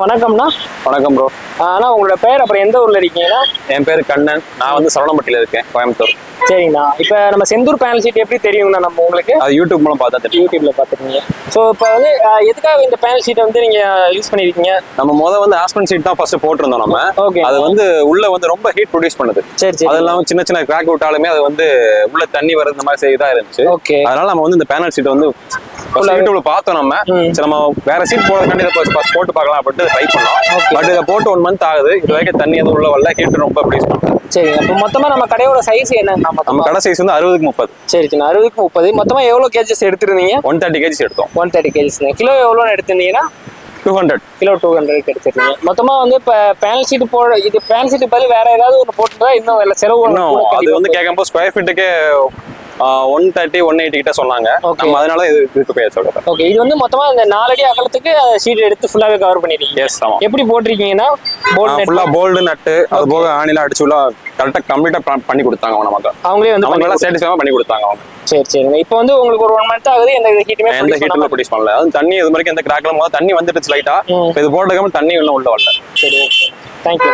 வணக்கம்ண்ணா. வணக்கம் ப்ரோ. அண்ணா உங்களோட பேர் அப்புறம் எந்த ஊர்ல இருக்கீங்கன்னா? என் பேர் கண்ணன். நான் வந்து சரவணம்பட்டியில இருக்கேன், கோயம்புத்தூர். சரிங்கண்ணா. இப்போ நம்ம செந்தூர் பேனல் ஷீட் எப்படி தெரியுங்கண்ணா நம்ம உங்களுக்கு? அது யூடியூப் மூலம் பார்த்தா தெரியும். யூடியூப்ல பார்த்துருக்கீங்க. ஸோ இப்போ வந்து எதுக்காக இந்த பேனல் ஷீட்டை வந்து நீங்க யூஸ் பண்ணிருக்கீங்க? நம்ம வந்து ஆஸ்பென்ட் ஷீட் தான் ஃபர்ஸ்ட் போட்டிருந்தோம் நம்ம. ஓகே. அது வந்து உள்ள வந்து ரொம்ப ஹீட் ப்ரொடியூஸ் பண்ணுது. சரி சரி. அது இல்லாம சின்ன சின்ன கிராக் விட்டாலுமே அது வந்து உள்ள தண்ணி வர்றது இந்த மாதிரி இதா இருந்துச்சு. ஓகே. அதனால நம்ம வந்து இந்த பேனல் ஷீட் வந்து யூடியூப்ல பார்த்தோம் நம்ம. சரி நம்ம வேற சீட் போடுறதுக்காண்டி இதை போட்டு பார்க்கலாம் அப்படின்ட்டு ட்ரை பண்ணோம். பட் இதை போட்டு 1 மந்த் ஆகுது. இது வரைக்கும் தண்ணி எதுவும் உள்ள வரல, ஹீட் ரொம்ப ப்ரொடியூஸ் பண்ணுது. சரி. அப்போ மொத்தமா நம்ம கடையோட சைஸ் என்னங்கண்ணா? நம்ம கடை சைஸ் வந்து 60க்கு 30. சரி சரி. 60க்கு 30. மொத்தமா எவ்வளவு கேஜஸ் எடுத்துருந்தீங்க? 130 கேஜிஸ் எடுத்தோம். 130 கேஜஸ். கிலோ எவ்வளோன்னு எடுத்திருந்தீங்கன்னா? 200 கிலோ 200 எடுத்துருக்கீங்க. மொத்தமா வந்து இப்போ பேனல் ஷீட் இது பேனல் ஷீட் பதில் வேற ஏதாவது ஒன்று போட்டுருந்தா இன்னும் செலவு. அது வந்து கேட்கும்போது ஸ்கொயர் ஃபீட்டுக்கு 130 180 கிட்ட சொன்னாங்க. நம்ம அதனால இதுக்கு பேச சொல்றேன். ஓகே. இது வந்து மொத்தமா இந்த 4 அடி அகலத்துக்கு ஷீட் எடுத்து ஃபுல்லாவே கவர் பண்ணிருக்கீங்க. எஸ் ஆமா. எப்படி போட்டிருக்கீங்கன்னா ஃபுல்லா போல்டு நட்டு அது போக ஆணிலாம் அடிச்சு உள்ள கரெக்டா கம்ப்ளீட்டா பண்ணி கொடுத்தாங்க நமக்கு. அவங்களே வந்து அவங்க நல்லா சாட்டிஸ்ஃபை பண்ணி கொடுத்தாங்க அவங்க. சரி சரிங்க. இப்போ வந்து உங்களுக்கு ஒரு 1 மந்த் ஆகுது, எந்த ஹீட்டுமே ப்ரொடியூஸ் பண்ணல. அது தண்ணி இது மாதிரி எந்த கிராக்ல தண்ணி வந்துடுச்சு லைட்டா. இது போட்டதுக்கு தண்ணி இன்னும் உள்ள வரல. சரி. தேங்க்யூ.